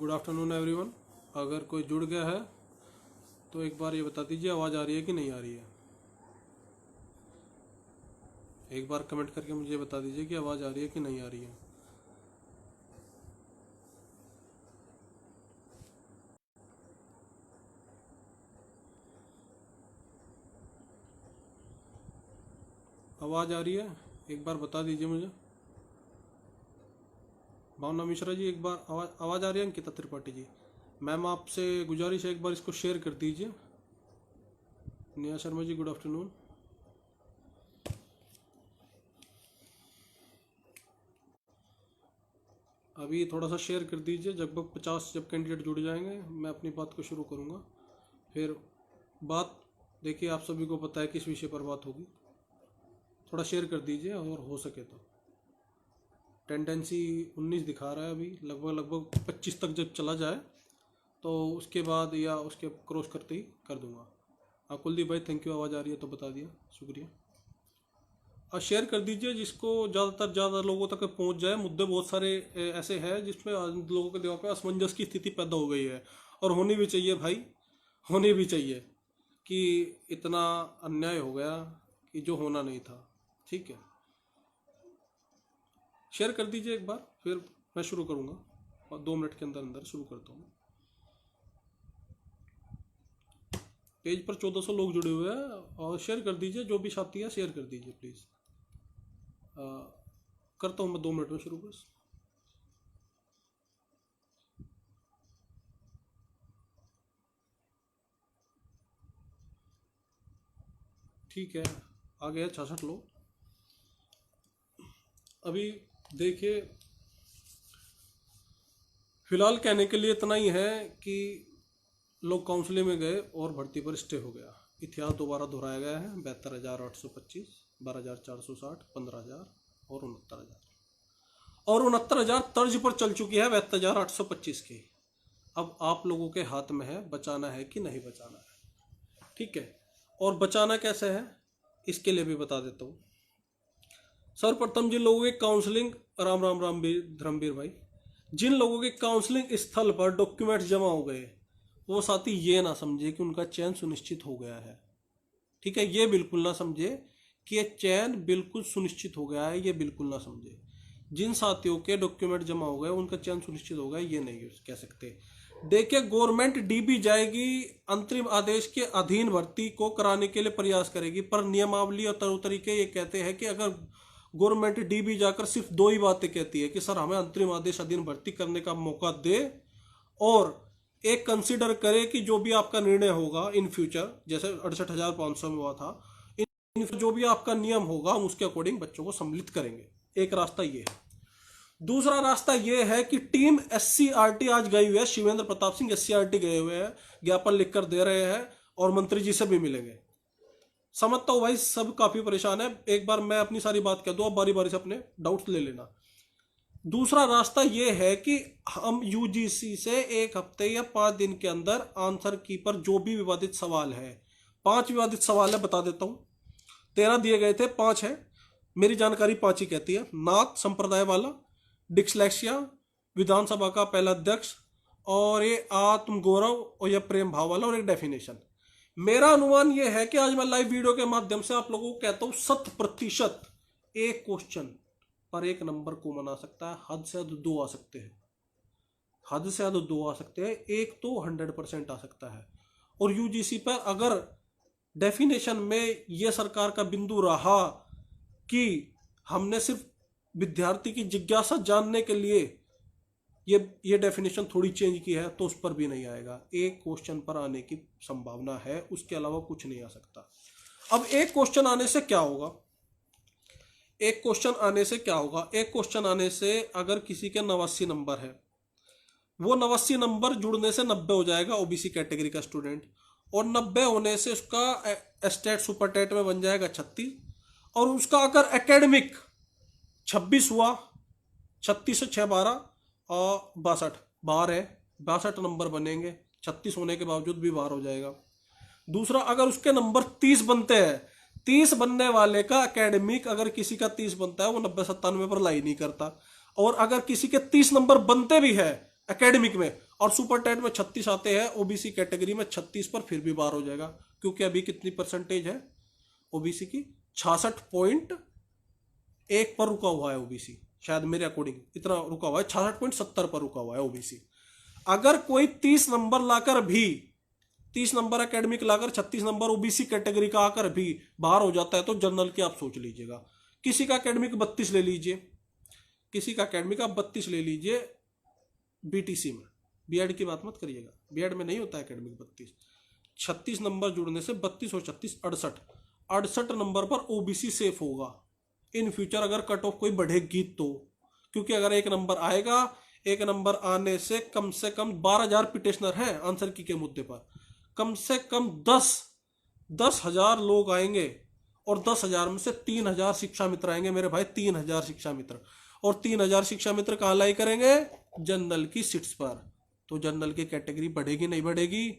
Good afternoon everyone. अगर कोई जुड़ गया है तो एक बार ये बता दीजिए आवाज़ आ रही है कि नहीं आ रही है। एक बार कमेंट करके मुझे बता दीजिए कि आवाज़ आ रही है कि नहीं आ रही है। आवाज़ आ रही है, एक बार बता दीजिए मुझे। भावना मिश्रा जी, एक बार आवाज़ आ रही है। अंकिता त्रिपाठी जी, मैम आपसे गुजारिश है एक बार इसको शेयर कर दीजिए। Neha Sharma ji, good afternoon. अभी थोड़ा सा शेयर कर दीजिए। लगभग 50 जब कैंडिडेट जुड़ जाएंगे मैं अपनी बात को शुरू करूँगा। फिर बात देखिए, आप सभी को पता है किस विषय पर बात होगी। थोड़ा शेयर कर दीजिए और हो सके तो। टेंडेंसी 19 दिखा रहा है, अभी लगभग 25 तक जब चला जाए तो उसके बाद या उसके क्रॉस करते ही कर दूंगा। कुलदीप भाई थैंक यू, आवाज़ आ रही है तो बता दिया, शुक्रिया। शेयर कर दीजिए जिसको ज़्यादा लोगों तक पहुंच जाए। मुद्दे बहुत सारे ऐसे हैं जिसमें लोगों के दिमाग में असमंजस की स्थिति पैदा हो गई है, और होनी भी चाहिए भाई, होनी भी चाहिए कि इतना अन्याय हो गया कि जो होना नहीं था। ठीक है, शेयर कर दीजिए एक बार, फिर मैं शुरू करूँगा और 2 मिनट के अंदर अंदर शुरू करता हूँ। पेज पर 1400 लोग जुड़े हुए हैं, और शेयर कर दीजिए, जो भी साथी है शेयर कर दीजिए प्लीज़। करता हूँ मैं 2 मिनट में शुरू बस। ठीक है, आ गया 66 लोग। अभी देखिए, फिलहाल कहने के लिए इतना ही है कि लोग काउंसलिंग में गए और भर्ती पर स्टे हो गया। इतिहास दोबारा दोहराया गया है। 72,825, 12,460, 15,000 और 69,000, और 69,000 तर्ज पर चल चुकी है 72,825 की। अब आप लोगों के हाथ में है बचाना है कि नहीं बचाना है। ठीक है, और बचाना कैसे है इसके लिए भी बता देता हूँ। सर्वप्रथम जिन लोगों की काउंसलिंग, राम राम राम धर्मवीर भाई, जिन लोगों के काउंसलिंग स्थल पर डॉक्यूमेंट्स जमा हो गए, वो साथी ये ना समझे कि उनका चयन सुनिश्चित हो गया है। ठीक है, ये बिल्कुल ना समझे कि ये चयन बिल्कुल सुनिश्चित हो गया है, ये बिल्कुल ना समझे। जिन साथियों के डॉक्यूमेंट जमा हो गए उनका चयन सुनिश्चित हो गया, ये नहीं कह सकते। देखिए, गवर्नमेंट डीबी जाएगी, अंतरिम आदेश के अधीन भर्ती को कराने के लिए प्रयास करेगी, पर नियमावली और तौर तरीके ये कहते हैं कि अगर गवर्नमेंट डीबी जाकर सिर्फ 2 ही बातें कहती है कि सर हमें अंतरिम आदेश अधीन भर्ती करने का मौका दे, और एक कंसीडर करे कि जो भी आपका निर्णय होगा इन फ्यूचर, जैसे 68,500 में हुआ था, इन जो भी आपका नियम होगा हम उसके अकॉर्डिंग बच्चों को सम्मिलित करेंगे। एक रास्ता ये है। दूसरा रास्ता ये है कि टीम SCRT आज गई हुई है, शिवेंद्र प्रताप सिंह SCRT गए हुए हैं, ज्ञापन लिखकर दे रहे हैं, और मंत्री जी से भी मिलेंगे। समझता हूं भाई सब काफी परेशान है। एक बार मैं अपनी सारी बात कह दूं, आप बारी बारी से अपने डाउट्स ले लेना। दूसरा रास्ता यह है कि हम UGC से 1 हफ्ते या 5 दिन के अंदर आंसर की पर जो भी विवादित सवाल है, 5 विवादित सवाल है, बता देता हूं। 13 दिए गए थे, 5 है, मेरी जानकारी 5 ही कहती है। नाथ संप्रदाय वाला, डिस्लेक्सिया, विधानसभा का पहला अध्यक्ष, और ये आत्म गौरव और यह प्रेम भाव वाला, और एक डेफिनेशन। मेरा अनुमान यह है कि आज मैं लाइव वीडियो के माध्यम से आप लोगों को कहता हूं 100% एक क्वेश्चन पर 1 नंबर को मना सकता है। हद से हद 2 आ सकते हैं, हद से हद 2 आ सकते हैं, एक तो 100% आ सकता है। और UGC पर अगर डेफिनेशन में यह सरकार का बिंदु रहा कि हमने सिर्फ विद्यार्थी की जिज्ञासा जानने के लिए ये डेफिनेशन थोड़ी चेंज की है, तो उस पर भी नहीं आएगा। एक क्वेश्चन पर आने की संभावना है, उसके अलावा कुछ नहीं आ सकता। अब एक क्वेश्चन आने से क्या होगा? एक क्वेश्चन आने से क्या होगा? एक क्वेश्चन आने से अगर किसी के 89 नंबर है, वो 89 नंबर जुड़ने से 90 हो जाएगा OBC कैटेगरी का स्टूडेंट, और 90 होने से उसका स्टेट सुपर टेट में बन जाएगा 36, और उसका अगर एकेडमिक 26 हुआ, 36 से 6 12 और 62 बाहर है, 62 नंबर बनेंगे, 36 होने के बावजूद भी बाहर हो जाएगा। दूसरा, अगर उसके नंबर 30 बनते हैं, 30 बनने वाले का एकेडमिक अगर किसी का 30 बनता है वो 90-97 पर लाई नहीं करता, और अगर किसी के 30 नंबर बनते भी है एकेडमिक में और सुपर टेट में 36 आते हैं, ओबीसी कैटेगरी में 36 पर फिर भी बाहर हो जाएगा, क्योंकि अभी कितनी परसेंटेज है ओबीसी की, 66.1 पर रुका हुआ है ओबीसी, शायद मेरे अकॉर्डिंग इतना रुका हुआ है, 66.70 पर रुका हुआ है ओबीसी। अगर कोई 30 नंबर लाकर भी, 30 नंबर एकेडमिक लाकर 36 नंबर ओबीसी कैटेगरी का आकर भी बाहर हो जाता है तो जनरल की आप सोच लीजिएगा। किसी का एकेडमिक 32 ले लीजिए, किसी का एकेडमिक आप 32 ले लीजिए बीटीसी में, बीएड की बात मत करिएगा, बीएड में नहीं होता है एकेडमिक 32। 36 नंबर जुड़ने से 32 और 36 68 नंबर पर ओबीसी सेफ होगा इन फ्यूचर, अगर कट ऑफ कोई बढ़ेगी तो। क्योंकि अगर एक नंबर आएगा, एक नंबर आने से कम 12,000 पिटिशनर हैं आंसर की के मुद्दे पर, कम से कम 10,000 लोग आएंगे, और 10,000 में से 3,000 शिक्षा मित्र आएंगे मेरे भाई, 3,000 शिक्षा मित्र, और 3,000 शिक्षा मित्र कहाँ लाई करेंगे, जनरल की सीट्स पर। तो जनरल की कैटेगरी बढ़ेगी नहीं बढ़ेगी।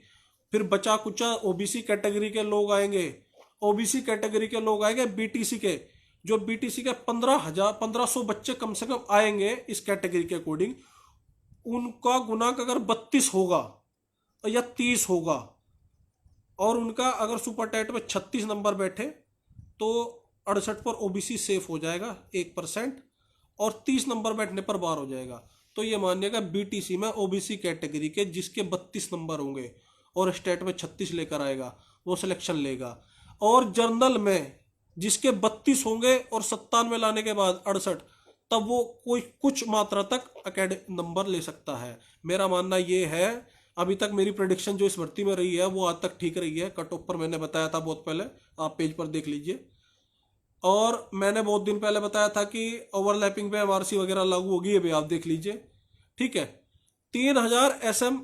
फिर बचा कुचा ओबीसी कैटेगरी के लोग आएंगे, ओबीसी कैटेगरी के लोग आएंगे बीटीसी के, जो बीटीसी के 1500 बच्चे कम से कम आएंगे इस कैटेगरी के अकॉर्डिंग, उनका गुणांक अगर 32 होगा या 30 होगा, और उनका अगर सुपर टेट में 36 नंबर बैठे तो 68 पर ओबीसी सेफ हो जाएगा 1%, और 30 नंबर बैठने पर बाहर हो जाएगा। तो ये मानिएगा बीटीसी में ओबीसी कैटेगरी के जिसके 32 नंबर होंगे और स्टेट में 36 लेकर आएगा वो सिलेक्शन लेगा, और जर्नल में जिसके 32 होंगे और 97 लाने के बाद 68, तब वो कोई कुछ मात्रा तक एकेडमिक नंबर ले सकता है। मेरा मानना ये है, अभी तक मेरी प्रेडिक्शन जो इस भर्ती में रही है वो आज तक ठीक रही है। कट ऑफ पर मैंने बताया था बहुत पहले, आप पेज पर देख लीजिए, और मैंने बहुत दिन पहले बताया था कि ओवरलैपिंग पे एमआरसी वगैरह लागू होगी, ये भी आप देख लीजिए, ठीक है। 3,000 एसएम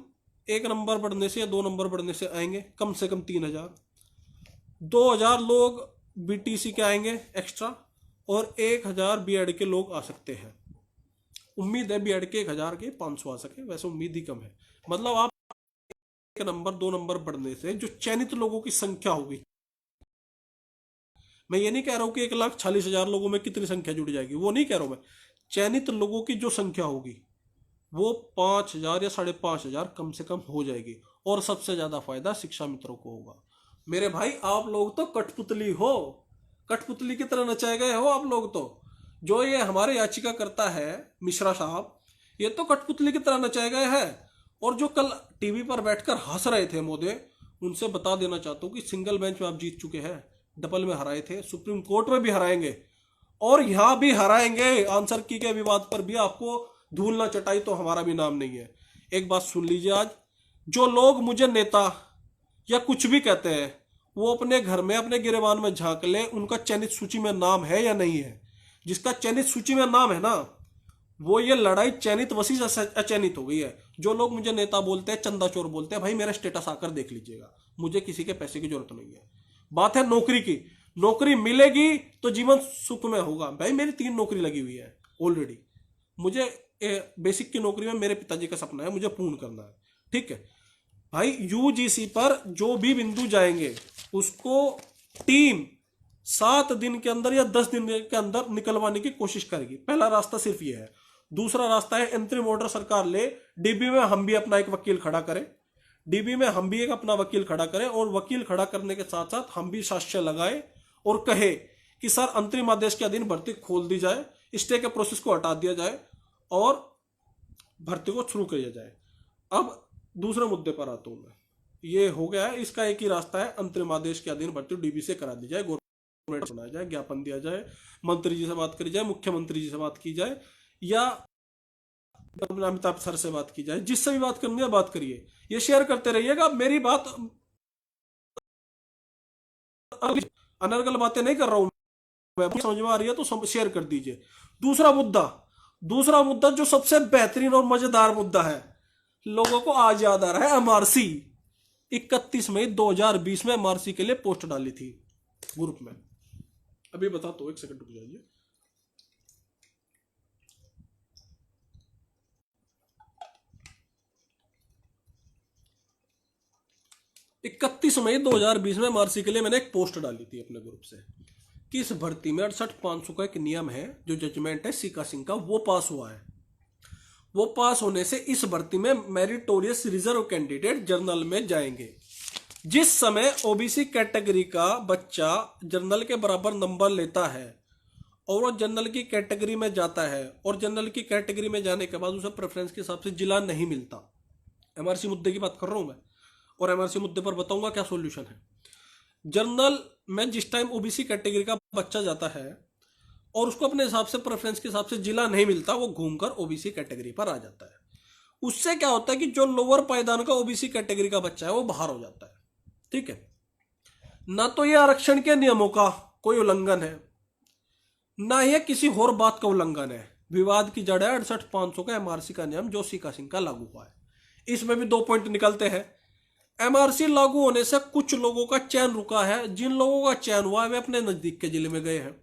एक नंबर बढ़ने से या 2 नंबर बढ़ने से आएंगे, कम से कम 3,000, 2,000 लोग बीटीसी के आएंगे एक्स्ट्रा, और 1,000 बीएड के लोग आ सकते हैं। उम्मीद है बीएड के 1,000 के 500 आ सके, वैसे उम्मीद ही कम है। मतलब आप एक नंबर 2 नंबर बढ़ने से जो चयनित लोगों की संख्या होगी, मैं ये नहीं कह रहा हूं कि 1,40,000 लोगों में कितनी संख्या जुड़ जाएगी, वो नहीं कह रहा हूं मैं, चयनित लोगों की जो संख्या होगी वो 5,000 या 5,500 कम से कम हो जाएगी, और सबसे ज्यादा फायदा शिक्षा मित्रों को होगा। मेरे भाई आप लोग तो कठपुतली हो, कठपुतली की तरह नचाए गए हो आप लोग तो। जो ये हमारे याचिका करता है मिश्रा साहब, ये तो कठपुतली की तरह नचाए गए हैं। और जो कल टीवी पर बैठकर हंस रहे थे मोदी, उनसे बता देना चाहता हूं कि सिंगल बेंच में आप जीत चुके हैं, डबल में हराए थे, सुप्रीम कोर्ट में भी हराएंगे और यहां भी हराएंगे। आंसर की के विवाद पर भी आपको धूल ना चटाई तो हमारा भी नाम नहीं है। एक बात सुन लीजिए, आज जो लोग मुझे नेता या कुछ भी कहते हैं वो अपने घर में अपने गिरेबान में झांक ले, उनका चयनित सूची में नाम है या नहीं है। जिसका चयनित सूची में नाम है ना, वो ये लड़ाई चयनित वसी से अचयनित हो गई है। जो लोग मुझे नेता बोलते हैं, चंदा चोर बोलते हैं, भाई मेरा स्टेटस आकर देख लीजिएगा, मुझे किसी के पैसे की जरूरत नहीं है। बात है नौकरी की, नौकरी मिलेगी तो जीवन सुख में होगा। भाई मेरी 3 नौकरी लगी हुई है ऑलरेडी, मुझे बेसिक की नौकरी में मेरे पिताजी का सपना है, मुझे पूर्ण करना है, ठीक है भाई। यूजीसी पर जो भी बिंदु जाएंगे उसको टीम 7 दिन के अंदर या 10 दिन के अंदर निकलवाने की कोशिश करेगी। पहला रास्ता सिर्फ ये है। दूसरा रास्ता है अंतरिम ऑर्डर सरकार ले, डीबी में हम भी अपना एक वकील खड़ा करें, डीबी में हम भी एक अपना वकील खड़ा करें, और वकील खड़ा करने के साथ साथ हम भी साक्ष्य लगाए और कहे कि सर अंतरिम आदेश के अधीन भर्ती खोल दी जाए, स्टे के प्रोसेस को हटा दिया जाए और भर्ती को शुरू किया जाए। अब दूसरे मुद्दे पर आता हूं मैं, ये हो गया है, इसका एक ही रास्ता है, अंतरिम आदेश के अधीन भर्ती डीबी से करा दी जाए, गवर्नमेंट सुनाया जाए, ज्ञापन दिया जाए, मंत्री जी से बात करी जाए, मुख्यमंत्री जी से बात की जाए, या अमिताभ सर से बात की जाए, जिससे भी बात करनी है बात करिए, ये शेयर करते रहिएगा। मेरी बात अनर्गल बातें नहीं कर रहा हूं मैं, समझ में आ रही है तो शेयर कर दीजिए। दूसरा मुद्दा जो सबसे बेहतरीन और मजेदार मुद्दा है, लोगों को आज याद आ रहा है एमआरसी। 31 मई 2020 में एमआरसी के लिए पोस्ट डाली थी ग्रुप में, अभी बता तो, एक सेकंड रुक जाइए। इकतीस मई 2020 में एमआरसी के लिए मैंने एक पोस्ट डाली थी अपने ग्रुप से कि इस भर्ती में 68,500 का एक नियम है, जो जजमेंट है सीका सिंह का, वो पास हुआ है। वो पास होने से इस भर्ती में मेरिटोरियस रिजर्व कैंडिडेट जनरल में जाएंगे। जिस समय ओबीसी कैटेगरी का बच्चा जनरल के बराबर नंबर लेता है और वो जनरल की कैटेगरी में जाता है और जनरल की कैटेगरी में जाने के बाद उसे प्रेफरेंस के हिसाब से जिला नहीं मिलता, एमआरसी मुद्दे की बात कर रहा हूं मैं, और एमआरसी मुद्दे पर बताऊंगा क्या सॉल्यूशन है। जनरल में जिस टाइम ओबीसी कैटेगरी का बच्चा जाता है और उसको अपने हिसाब से प्रेफरेंस के हिसाब से जिला नहीं मिलता, वो घूमकर ओबीसी कैटेगरी पर आ जाता है। उससे क्या होता है कि जो लोअर पायदान का ओबीसी कैटेगरी का बच्चा है वो बाहर हो जाता है। ठीक है, ना तो ये आरक्षण के नियमों का कोई उल्लंघन है, ना ये किसी और बात का उल्लंघन है। विवाद की जड़ है 68,500 का एमआरसी का नियम जो सीका सिंह का लागू हुआ है। इसमें भी 2 पॉइंट निकलते हैं। एमआरसी लागू होने से कुछ लोगों का चयन रुका है। जिन लोगों का चयन हुआ है वे अपने नजदीक के जिले में गए हैं।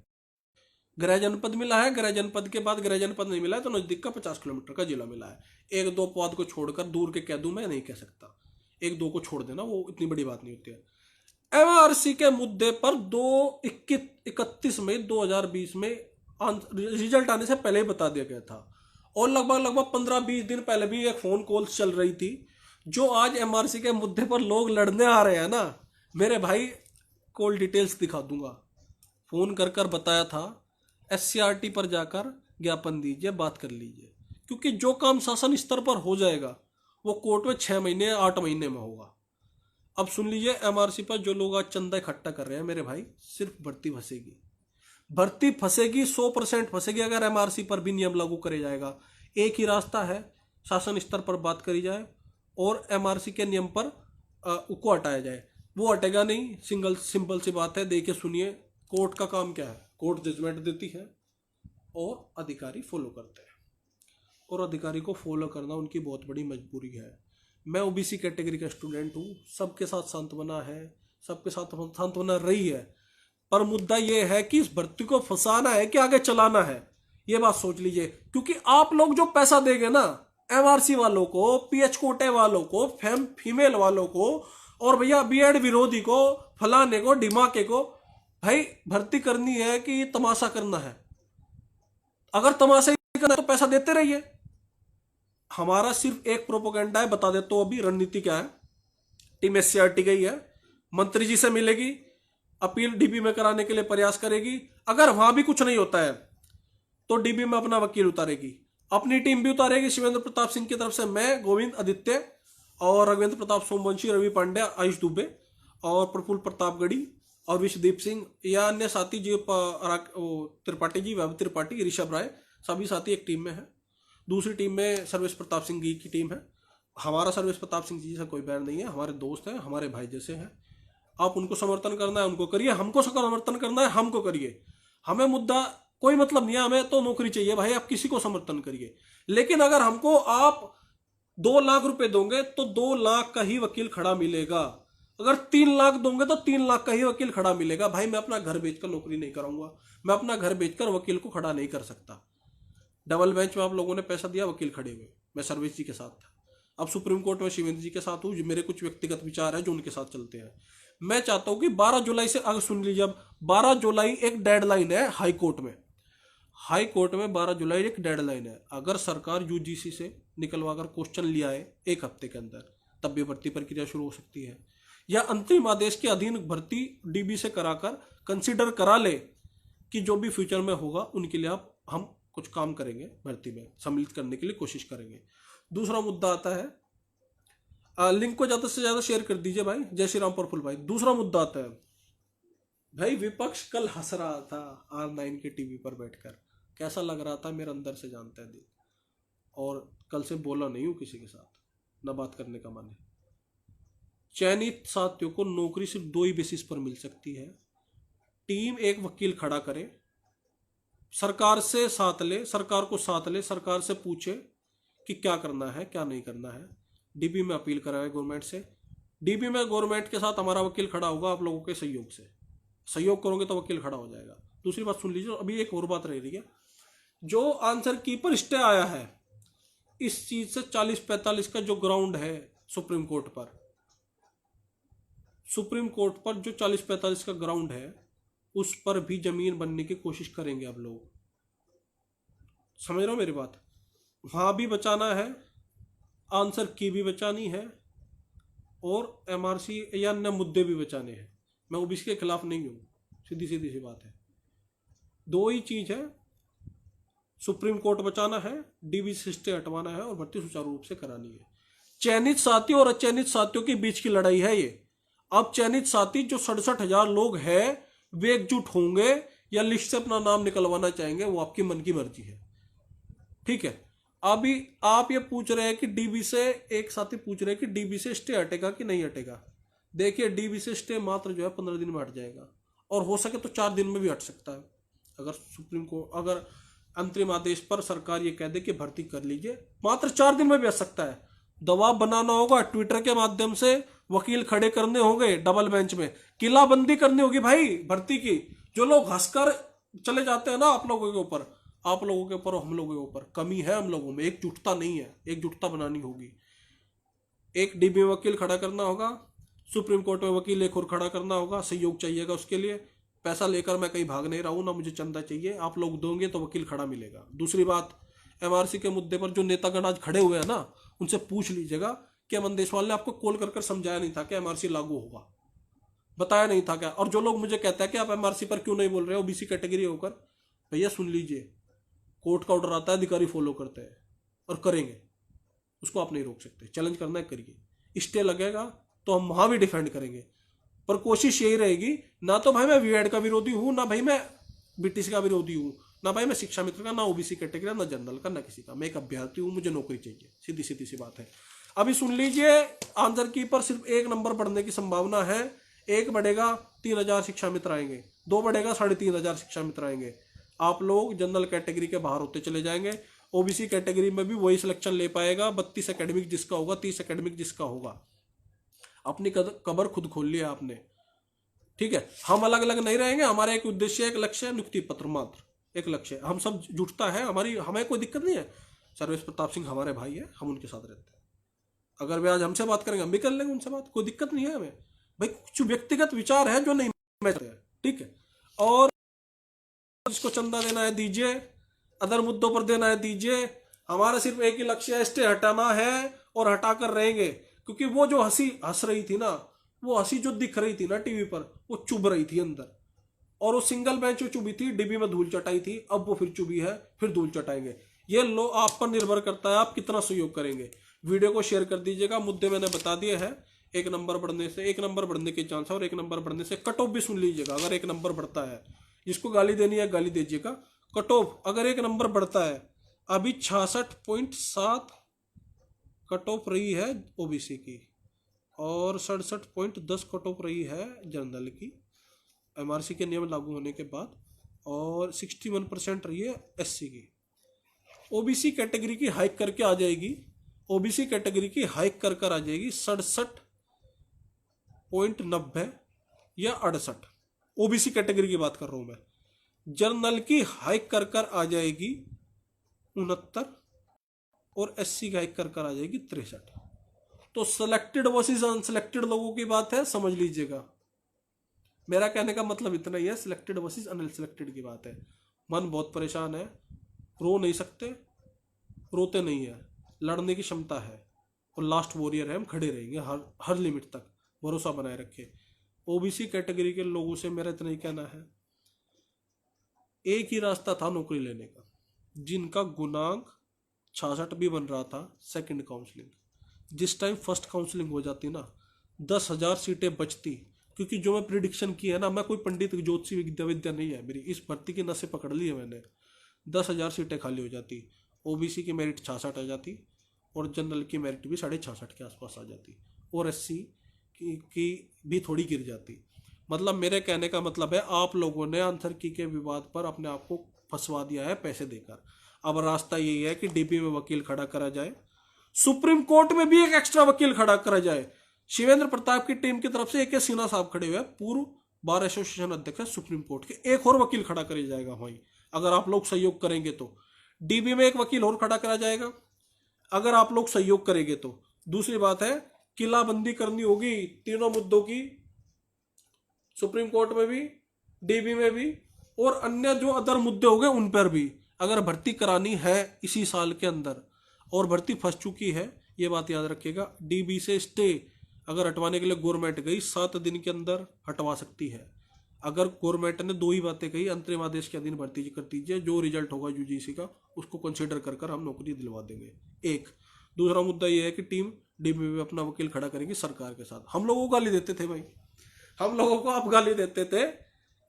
गृह जनपद मिला है, गृह जनपद के बाद गृह जनपद नहीं मिला है तो नजदीक का 50 किलोमीटर का जिला मिला है। 1-2 पद को छोड़कर दूर के कह दूं मैं नहीं कह सकता, 1-2 को छोड़ देना, वो इतनी बड़ी बात नहीं होती है। एमआरसी के मुद्दे पर 31 मई 2020 में रिजल्ट आने से पहले ही बता दिया गया था और लगभग 15-20 दिन पहले भी एक फोन कॉल चल रही थी। जो आज एमआरसी के मुद्दे पर लोग लड़ने आ रहे हैं ना, मेरे भाई कॉल डिटेल्स दिखा दूंगा। फोन कर कर बताया था एससीईआरटी पर जाकर ज्ञापन दीजिए, बात कर लीजिए, क्योंकि जो काम शासन स्तर पर हो जाएगा वो कोर्ट में 6 महीने 8 महीने में होगा। अब सुन लीजिए, एमआरसी पर जो लोग आज चंदा इकट्ठा कर रहे हैं मेरे भाई, सिर्फ भर्ती फंसेगी, भर्ती फंसेगी, 100% फंसेगी अगर एमआरसी पर भी नियम लागू करे जाएगा। एक ही रास्ता है, शासन स्तर पर बात करी जाए और एमआरसी के नियम पर उसको हटाया जाए। वो हटेगा नहीं, सिंपल सी बात है, देखिए सुनिए, कोर्ट का काम क्या है, कोर्ट जजमेंट देती है और अधिकारी फॉलो करते हैं, और अधिकारी को फॉलो करना उनकी बहुत बड़ी मजबूरी है। मैं ओबीसी कैटेगरी का स्टूडेंट हूँ, सबके साथ सांत्वना है, सबके साथ सांत्वना रही है, पर मुद्दा यह है कि इस भर्ती को फंसाना है कि आगे चलाना है, ये बात सोच लीजिए। क्योंकि आप लोग जो पैसा देंगे ना एमआरसी वालों को, पीएच कोटे वालों को, फीमेल वालों को, और भैया बीएड विरोधी को, फलाने को, डिमाके को, भाई भर्ती करनी है कि तमाशा करना है? अगर तमाशा ही करना है तो पैसा देते रहिए। हमारा सिर्फ एक प्रोपोगंडा है, बता देता हूं अभी रणनीति क्या है। टीम एससीईआरटी गई है, मंत्री जी से मिलेगी, अपील डीबी में कराने के लिए प्रयास करेगी। अगर वहां भी कुछ नहीं होता है तो डीबी में अपना वकील उतारेगी, अपनी टीम भी उतारेगी। शिवेंद्र प्रताप सिंह की तरफ से मैं, गोविंद आदित्य और रघुवेंद्र प्रताप सोमवंशी, रवि पांड्या, आयुष दुबे और प्रफुल्ल प्रतापगढ़ी और विश्वदीप सिंह या अन्य साथी जी, त्रिपाठी जी, वैभव त्रिपाठी, ऋषभ राय, सभी साथी एक टीम में है। दूसरी टीम में सर्वेश प्रताप सिंह जी की टीम है। हमारा सर्वेश प्रताप सिंह जी से कोई बैर नहीं है, हमारे दोस्त हैं, हमारे भाई जैसे हैं। आप उनको समर्थन करना है उनको करिए, हमको समर्थन करना है हमको करिए। हमें मुद्दा कोई मतलब नहीं है, हमें तो नौकरी चाहिए भाई, आप किसी को समर्थन करिए। लेकिन अगर हमको आप 2 लाख रुपए दोगे तो 2 लाख का ही वकील खड़ा मिलेगा। अगर 3 लाख दोगे तो 3 लाख का ही वकील खड़ा मिलेगा। भाई मैं अपना घर बेचकर नौकरी नहीं कराऊंगा, मैं अपना घर बेचकर वकील को खड़ा नहीं कर सकता। डबल बेंच में आप लोगों ने पैसा दिया, वकील खड़े हुए, मैं सर्वेश जी के साथ था। अब सुप्रीम कोर्ट में शिवेंद्र जी के साथ हूँ, मेरे कुछ व्यक्तिगत विचार है जो उनके साथ चलते हैं। मैं चाहता हूं कि 12 जुलाई से, अगर सुन लीजिए, अब 12 जुलाई एक डेडलाइन है हाई कोर्ट में। हाई कोर्ट में 12 जुलाई एक डेडलाइन है। अगर सरकार यूजीसी से निकलवा कर क्वेश्चन लिया है 1 हफ्ते के अंदर, तब भी भर्ती प्रक्रिया शुरू हो सकती है, या अंतरिम आदेश के अधीन भर्ती डीबी से कराकर कंसिडर करा ले कि जो भी फ्यूचर में होगा उनके लिए हम कुछ काम करेंगे, भर्ती में सम्मिलित करने के लिए कोशिश करेंगे। दूसरा मुद्दा आता है, लिंक को ज्यादा से ज्यादा शेयर कर दीजिए भाई, जय श्री राम प्रफुल्ल भाई। दूसरा मुद्दा आता है, भाई विपक्ष कल हंस रहा था R9 के टीवी पर बैठकर, कैसा लग रहा था मेरे अंदर से जानता है दिल। और कल से बोला नहीं हूं किसी के साथ, ना बात करने का मन है। चयनित साथियों को नौकरी सिर्फ 2 ही बेसिस पर मिल सकती है। टीम एक वकील खड़ा करे, सरकार से साथ ले, सरकार को साथ ले, सरकार से पूछे कि क्या करना है क्या नहीं करना है, डीबी में अपील कराए गवर्नमेंट से। डीबी में गवर्नमेंट के साथ हमारा वकील खड़ा होगा, आप लोगों के सहयोग से। सहयोग करोगे तो वकील खड़ा हो जाएगा। दूसरी बात सुन लीजिए, अभी एक और बात रह रही है, जो आंसर की पर स्टे आया है इस चीज से 40-45 का जो ग्राउंड है सुप्रीम कोर्ट पर, सुप्रीम कोर्ट पर जो 40-45 का ग्राउंड है उस पर भी जमीन बनने की कोशिश करेंगे आप लोग, समझ रहे हो मेरी बात। वहाँ भी बचाना है, आंसर की भी बचानी है, और एमआरसी या अन्य मुद्दे भी बचाने हैं। मैं ओबीसी के खिलाफ नहीं हूँ, सीधी सीधी सी बात है। दो ही चीज है, सुप्रीम कोर्ट बचाना है, डीबीसी स्टे हटवाना है, और भर्ती सुचारू रूप से करानी है। चयनित साथियों और अचयनित साथियों के बीच की लड़ाई है ये। अब चयनित साथी जो 67,000 लोग हैं वे एकजुट होंगे या लिस्ट से अपना नाम निकलवाना चाहेंगे, वो आपकी मन की मर्जी है। ठीक है। अभी आप ये पूछ रहे हैं कि डीबी से, एक साथी पूछ रहे हैं कि डीबी से स्टे हटेगा कि नहीं हटेगा। देखिए, डीबी से स्टे मात्र जो है 15 दिन में हट जाएगा, और हो सके तो 4 दिन में भी हट सकता है। अगर सुप्रीम कोर्ट, अगर अंतरिम आदेश पर सरकार ये कह दे कि भर्ती कर लीजिए, मात्र 4 दिन में भी हट सकता है। दबाव बनाना होगा ट्विटर के माध्यम से, वकील खड़े करने होंगे डबल बेंच में, किलाबंदी करनी होगी भाई भर्ती की। जो लोग हंसकर चले जाते हैं ना आप लोगों के ऊपर, आप लोगों के ऊपर और हम लोगों के ऊपर, कमी है हम लोगों में, एकजुटता नहीं है, एकजुटता बनानी होगी। एक डीबी में वकील खड़ा करना होगा, सुप्रीम कोर्ट में वकील एक और खड़ा करना होगा, सहयोग चाहिएगा उसके लिए। पैसा लेकर मैं कहीं भाग नहीं रहा हूं, ना मुझे चंदा चाहिए, आप लोग दोगे तो वकील खड़ा मिलेगा। दूसरी बात, एमआरसी के मुद्दे पर जो नेतागण आज खड़े हुए हैं ना, उनसे पूछ लीजिएगा कि अमन देशवाल ने आपको कॉल कर समझाया नहीं था कि एमआरसी लागू होगा, बताया नहीं था क्या? और जो लोग मुझे कहते हैं कि आप एमआरसी पर क्यों नहीं बोल रहे हो ओबीसी कैटेगरी होकर, भैया सुन लीजिए, कोर्ट का ऑर्डर आता है, अधिकारी फॉलो करते हैं और करेंगे, उसको आप नहीं रोक सकते। चैलेंज करना है करिए, स्टे लगेगा तो हम वहां भी डिफेंड करेंगे, पर कोशिश यही रहेगी, ना तो भाई मैं वीएड का विरोधी हूं, ना भाई मैं बीटीसी का विरोधी हूं, ना भाई मैं शिक्षा मित्र का, ना ओबीसी कैटेगरी, ना जनरल का, ना किसी का। मैं एक अभ्यर्थी हूं, मुझे नौकरी चाहिए, सीधी सीधी सी बात है। अभी सुन लीजिए, आंसर की पर सिर्फ 1 नंबर बढ़ने की संभावना है। 1 बढ़ेगा 3,000 शिक्षा मित्र आएंगे, 2 बढ़ेगा 3,500 शिक्षा मित्र आएंगे। आप लोग जनरल कैटेगरी के बाहर होते चले जाएंगे। ओबीसी कैटेगरी में भी वही सिलेक्शन ले पाएगा, 32 एकेडमिक जिसका होगा, 30 एकेडमिक जिसका होगा। अपनी कबर खुद खोल लिया आपने। ठीक है, हम अलग अलग नहीं रहेंगे, हमारा एक उद्देश्य, एक लक्ष्य है, नियुक्ति पत्र मात्र एक लक्ष्य। हम सब जुटता है, हमें कोई दिक्कत नहीं है। सर्वेश प्रताप सिंह हमारे भाई है, हम उनके साथ रहते हैं। अगर वे आज हमसे बात करेंगे, हम भी कर लेंगे उनसे बात, कोई दिक्कत नहीं है हमें। भाई कुछ व्यक्तिगत विचार है जो नहीं मैच है, ठीक है। और जिसको चंदा देना है दीजिए, अदर मुद्दों पर देना है दीजिए। हमारा सिर्फ एक ही लक्ष्य है, स्टे हटाना है, और हटाकर रहेंगे। क्योंकि वो जो हंसी हंस रही थी ना, वो हंसी जो दिख रही थी ना टीवी पर, वो चुभ रही थी अंदर। और वो सिंगल बेंच जो चुभी थी, डिब्बी में धूल चटाई थी, अब वो फिर चुभी है, फिर धूल चटाएंगे। ये लो आप पर निर्भर करता है, आप कितना सहयोग करेंगे। वीडियो को शेयर कर दीजिएगा। मुद्दे मैंने बता दिए हैं। 1 नंबर बढ़ने से, 1 नंबर बढ़ने के चांस है, और 1 नंबर बढ़ने से कट ऑफ भी सुन लीजिएगा। अगर 1 नंबर बढ़ता है, जिसको गाली देनी है गाली दीजिएगा। कट ऑफ अगर 1 नंबर बढ़ता है, अभी 66.7 कट ऑफ रही है ओबीसी की, और 67.10 कट ऑफ रही है जनरल की एमआरसी के नियम लागू होने के बाद, और 61% रही है एससी की। ओबीसी कैटेगरी की हाइक करके आ जाएगी, ओबीसी कैटेगरी की हाइक कर आ जाएगी 67.90 या 68। ओबीसी कैटेगरी की बात कर रहा हूं मैं। जनरल की हाइक कर आ जाएगी 69, और एससी की हाइक कर आ जाएगी 63। तो सिलेक्टेड वर्सेस अनसिलेक्टेड लोगों की बात है, समझ लीजिएगा। मेरा कहने का मतलब इतना ही है, सिलेक्टेड वर्सेस अनसिलेक्टेड की बात है। मन बहुत परेशान है, रो नहीं सकते, रोते नहीं है, लड़ने की क्षमता है, और लास्ट वॉरियर है, हम खड़े रहेंगे हर लिमिट तक, भरोसा बनाए रखे। ओबीसी कैटेगरी के लोगों से मेरा इतना ही कहना है, एक ही रास्ता था नौकरी लेने का, जिनका गुणांक 66 भी बन रहा था सेकंड काउंसलिंग, जिस टाइम फर्स्ट काउंसलिंग हो जाती ना, 10,000 सीटें बचती। क्योंकि जो मैं प्रिडिक्शन की है ना, मैं कोई पंडित ज्योतिषी विद्या नहीं है मेरी, इस भर्ती की नसें पकड़ ली है मैंने। 10,000 सीटें खाली हो जाती, ओबीसी की मेरिट 66 आ जाती, और जनरल की मेरिट भी 66.5 के आसपास आ जाती, और एससी की भी थोड़ी गिर जाती। मतलब मेरे कहने का मतलब है, आप लोगों ने आंसर की के विवाद पर अपने आप को फंसवा दिया है पैसे देकर। अब रास्ता यही है कि डीपी में वकील खड़ा करा जाए, सुप्रीम कोर्ट में भी एक एक्स्ट्रा वकील खड़ा करा जाए। शिवेंद्र प्रताप की टीम की तरफ से AK सिन्हा साहब खड़े हुए, पूर्व बार एसोसिएशन अध्यक्ष है सुप्रीम कोर्ट के, एक और वकील खड़ा करा जाएगा वहीं, अगर आप लोग सहयोग करेंगे तो। डीबी में एक वकील और खड़ा करा जाएगा, अगर आप लोग सहयोग करेंगे तो। दूसरी बात है, किलाबंदी करनी होगी तीनों मुद्दों की, सुप्रीम कोर्ट में भी, डीबी में भी, और अन्य जो अदर मुद्दे हो गए उन पर भी। अगर भर्ती करानी है इसी साल के अंदर, और भर्ती फंस चुकी है, ये बात याद रखिएगा। डीबी से स्टे अगर हटवाने के लिए गवर्नमेंट गई 7 दिन के अंदर हटवा सकती है। अगर गवर्नमेंट ने 2 ही बातें कही, अंतरिम आदेश के अधीन भर्ती कर दीजिए, जो रिजल्ट होगा यूजीसी का उसको कंसिडर कर हम नौकरी दिलवा देंगे। एक दूसरा मुद्दा ये है कि टीम डीबी में अपना वकील खड़ा करेगी सरकार के साथ। हम लोगों को गाली देते थे भाई, हम लोगों को आप गाली देते थे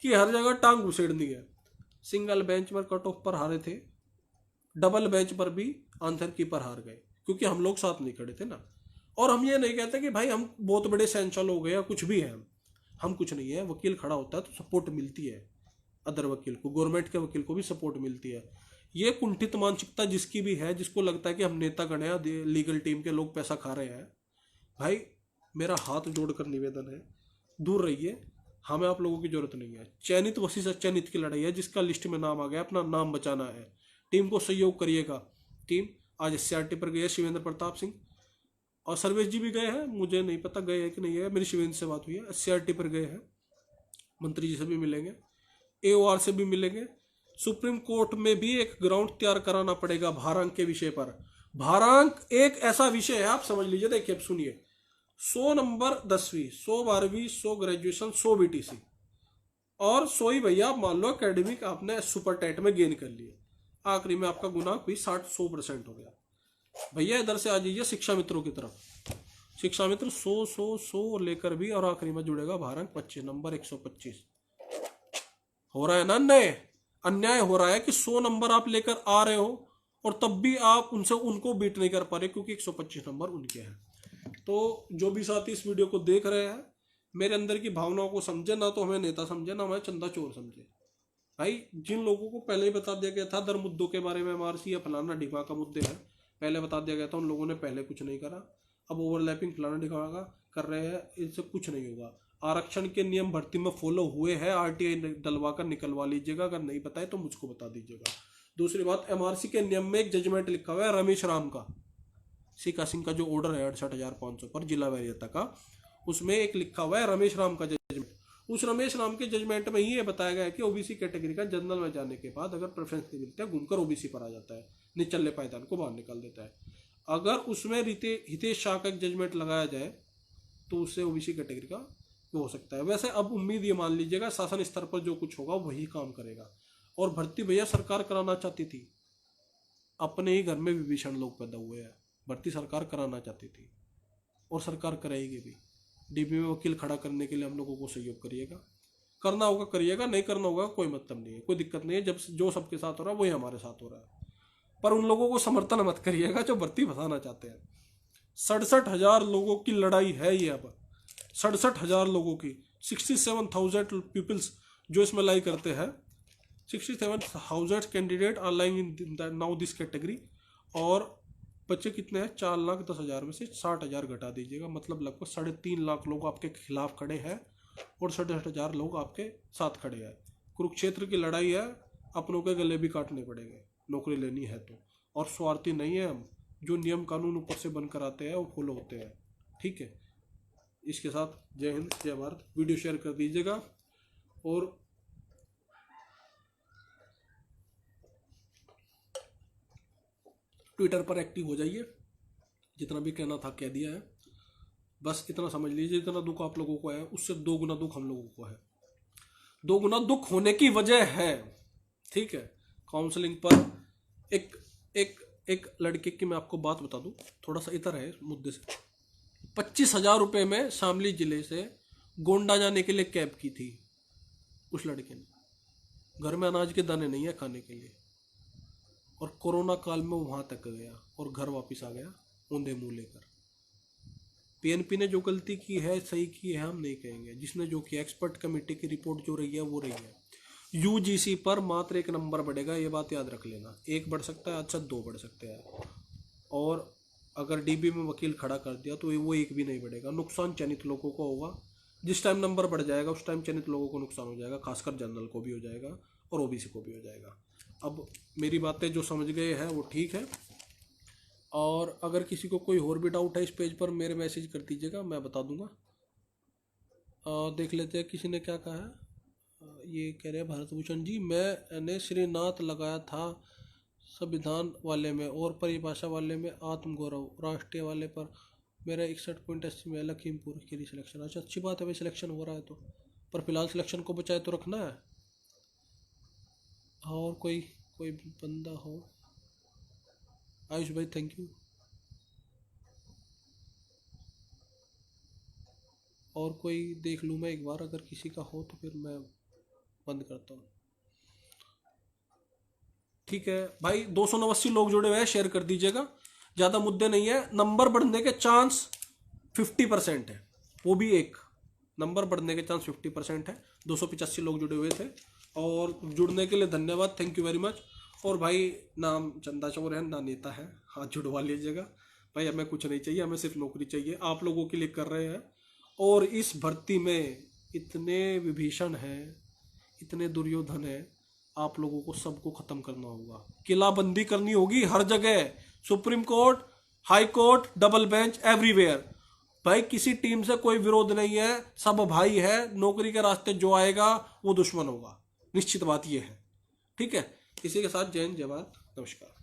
कि हर जगह टांग घुसेड़नी है। सिंगल बेंच पर कट ऑफ पर हारे थे, डबल बेंच पर भी आंसर की पर हार गए, क्योंकि हम लोग साथ नहीं खड़े थे ना। और हम ये नहीं कहते कि भाई हम बहुत बड़े सेंचुअल हो गए या कुछ भी है, हम कुछ नहीं है। वकील खड़ा होता है तो सपोर्ट मिलती है, अदर वकील को, गवर्नमेंट के वकील को भी सपोर्ट मिलती है। ये कुंठित मानसिकता जिसकी भी है, जिसको लगता है कि हम नेता गण हैं, लीगल टीम के लोग पैसा खा रहे हैं, भाई मेरा हाथ जोड़कर निवेदन है, दूर रहिए। हमें आप लोगों की जरूरत नहीं है। चयनित वसी चयनित की लड़ाई है, जिसका लिस्ट में नाम आ गया अपना नाम बचाना है। टीम को सहयोग करिएगा। टीम आज एससीईआरटी पर गई है शिवेंद्र प्रताप सिंह, और सर्वेश जी भी गए हैं, मुझे नहीं पता गए हैं कि नहीं है, मेरी शिवेंद्र से बात हुई है। एससीईआरटी पर गए हैं, मंत्री जी से भी मिलेंगे, एओआर से भी मिलेंगे। सुप्रीम कोर्ट में भी एक ग्राउंड तैयार कराना पड़ेगा भारांक के विषय पर। भारांक एक ऐसा विषय है, आप समझ लीजिए, देखिए अब सुनिए, 100 नंबर 10वीं, 100 12वीं, 100 ग्रेजुएशन, 100 बीटीसी, और 100 ही भैया आप मान लो एकेडमिक आपने सुपर टेट में गेन कर लिए, आखिरी में आपका गुना भी 60-100% हो गया। भैया इधर से आ जाइए शिक्षा मित्रों की तरफ। शिक्षा मित्र 100 लेकर भी, और आखिरी में जुड़ेगा भारांक 25 नंबर 125। हो रहा है ना अन्याय हो रहा है कि 100 नंबर आप लेकर आ रहे हो और तब भी आप उनसे उनको बीट नहीं कर पा रहे, क्योंकि 125 नंबर उनके हैं। तो जो भी साथी इस वीडियो को देख रहे हैं, मेरे अंदर की भावनाओं को समझे, ना तो हमें नेता समझे, ना हमें चंदा चोर समझे। भाई जिन लोगों को पहले ही बता दिया गया था दर मुद्दों के बारे में, एमआरसी या फलाना ढिमा का मुद्दे हैं, पहले बता दिया गया था, उन लोगों ने पहले कुछ नहीं करा। अब ओवरलैपिंग फलाना ढिमा का कर रहे हैं, इनसे कुछ नहीं होगा। आरक्षण के नियम भर्ती में फॉलो हुए हैं, आरटीआई डलवा कर निकलवा लीजिएगा, अगर नहीं पता है तो मुझको बता दीजिएगा। दूसरी बात, एमआरसी के नियम में एक जजमेंट लिखा हुआ है रमेश राम का, सीका सिंह का जो ऑर्डर है 68,500 पर जिला वरीयता का, उसमें एक लिखा हुआ है रमेश राम का जजमेंट। उस रमेश राम के जजमेंट में ही ये बताया गया है कि ओबीसी कैटेगरी का जनरल में जाने के बाद अगर प्रेफरेंस नहीं मिलता है, घूमकर ओबीसी पर आ जाता है, निचले पायदान को बाहर निकाल देता है। अगर उसमें हितेश शाह का एक जजमेंट लगाया जाए तो उससे ओबीसी कैटेगरी का हो सकता है। वैसे अब उम्मीद ये मान लीजिएगा शासन स्तर पर जो कुछ होगा वही काम करेगा। और भर्ती भैया सरकार कराना चाहती थी, अपने ही घर में विभीषण लोग पैदा हुए हैं, भर्ती सरकार कराना चाहती थी और सरकार कराएगी भी। डीबी में वकील खड़ा करने के लिए हम लोगों को सहयोग करिएगा, करना होगा करिएगा, नहीं करना होगा कोई मतलब नहीं है, कोई दिक्कत नहीं है। जब जो सबके साथ हो रहा है वही हमारे साथ हो रहा है। पर उन लोगों को समर्थन मत करिएगा जो भर्ती फंसाना चाहते हैं। 67,000 लोगों की लड़ाई है ये, अब 67,000 लोगों की, 67,000 पीपल्स जो इसमें लाई करते हैं। 67,000 candidate are lying in now this category. और बच्चे कितने हैं? 4,10,000 में से 60,000 घटा दीजिएगा, मतलब लगभग 3.5 लाख लोग आपके खिलाफ खड़े हैं और 67,000 लोग आपके साथ खड़े हैं। कुरुक्षेत्र की लड़ाई है, अपनों के गले भी काटने पड़ेंगे नौकरी लेनी है तो। और स्वार्थी नहीं है हम, जो नियम कानून ऊपर से बनकर आते हैं वो फॉलो होते हैं, ठीक है। इसके साथ जय हिंद, जय भारत। वीडियो शेयर कर दीजिएगा और ट्विटर पर एक्टिव हो जाइए। जितना भी कहना था कह दिया है, बस इतना समझ लीजिए, जितना दुख आप लोगों को है उससे 2 गुना दुख हम लोगों को है। 2 गुना दुख होने की वजह है, ठीक है। काउंसलिंग पर एक एक एक लड़के की मैं आपको बात बता दूं, थोड़ा सा इतर है इस मुद्दे से। 25,000 रुपये में शामली जिले से गोंडा जाने के लिए कैब की थी उस लड़के ने। घर में अनाज के दाने नहीं है खाने के लिए, और कोरोना काल में वो वहां तक गया और घर वापस आ गया औंधे मुंह लेकर। पीएनपी ने जो गलती की है सही की है हम नहीं कहेंगे, जिसने जो किया, एक्सपर्ट कमेटी की रिपोर्ट जो रही है वो रही है। यूजीसी पर मात्र 1 नंबर बढ़ेगा, ये बात याद रख लेना। 1 बढ़ सकता है, अच्छा 2 बढ़ सकते हैं। और अगर डीबी में वकील खड़ा कर दिया तो वो 1 भी नहीं बढ़ेगा। नुकसान चयनित लोगों को होगा। जिस टाइम नंबर बढ़ जाएगा उस टाइम चयनित लोगों को नुकसान हो जाएगा, खासकर जनरल को भी हो जाएगा और ओबीसी को भी हो जाएगा। अब मेरी बातें जो समझ गए हैं वो ठीक है, और अगर किसी को कोई और भी डाउट है इस पेज पर मेरे मैसेज कर दीजिएगा, मैं बता दूंगा। देख लेते हैं किसी ने क्या कहा है। ये कह रहे हैं भारत भूषण जी, मैंने श्रीनाथ लगाया था संविधान वाले में और परिभाषा वाले में आत्मगौरव, राष्ट्रीय वाले पर मेरा 61.80 में लखीमपुर के लिए सिलेक्शन। अच्छा, अच्छी बात है भाई, सिलेक्शन हो रहा है तो, पर फिलहाल सिलेक्शन को बचाए तो रखना है। और कोई कोई बंदा हो। आयुष भाई थैंक यू। और कोई देख लूँ मैं एक बार, अगर किसी का हो तो फिर मैं बंद करता हूँ। ठीक है भाई, 289 लोग जुड़े हुए हैं, शेयर कर दीजिएगा। ज़्यादा मुद्दे नहीं है, नंबर बढ़ने के चांस 50% है, वो भी एक नंबर बढ़ने के चांस 50% है। 285 लोग जुड़े हुए थे और जुड़ने के लिए धन्यवाद, थैंक यू वेरी मच। और भाई नाम चंदा चौर है, ना नेता है, हाथ जुड़वा लीजिएगा भाई, हमें कुछ नहीं चाहिए, हमें सिर्फ नौकरी चाहिए, आप लोगों के लिए कर रहे हैं। और इस भर्ती में इतने विभीषण हैं, इतने दुर्योधन हैं, आप लोगों को सबको खत्म करना होगा, किलाबंदी करनी होगी हर जगह, supreme court, high court, double bench, everywhere. भाई किसी टीम से कोई विरोध नहीं है, सब भाई है, नौकरी के रास्ते जो आएगा वो दुश्मन होगा, निश्चित बात ये है। ठीक है, इसी के साथ जय हिंद, जय भारत, नमस्कार।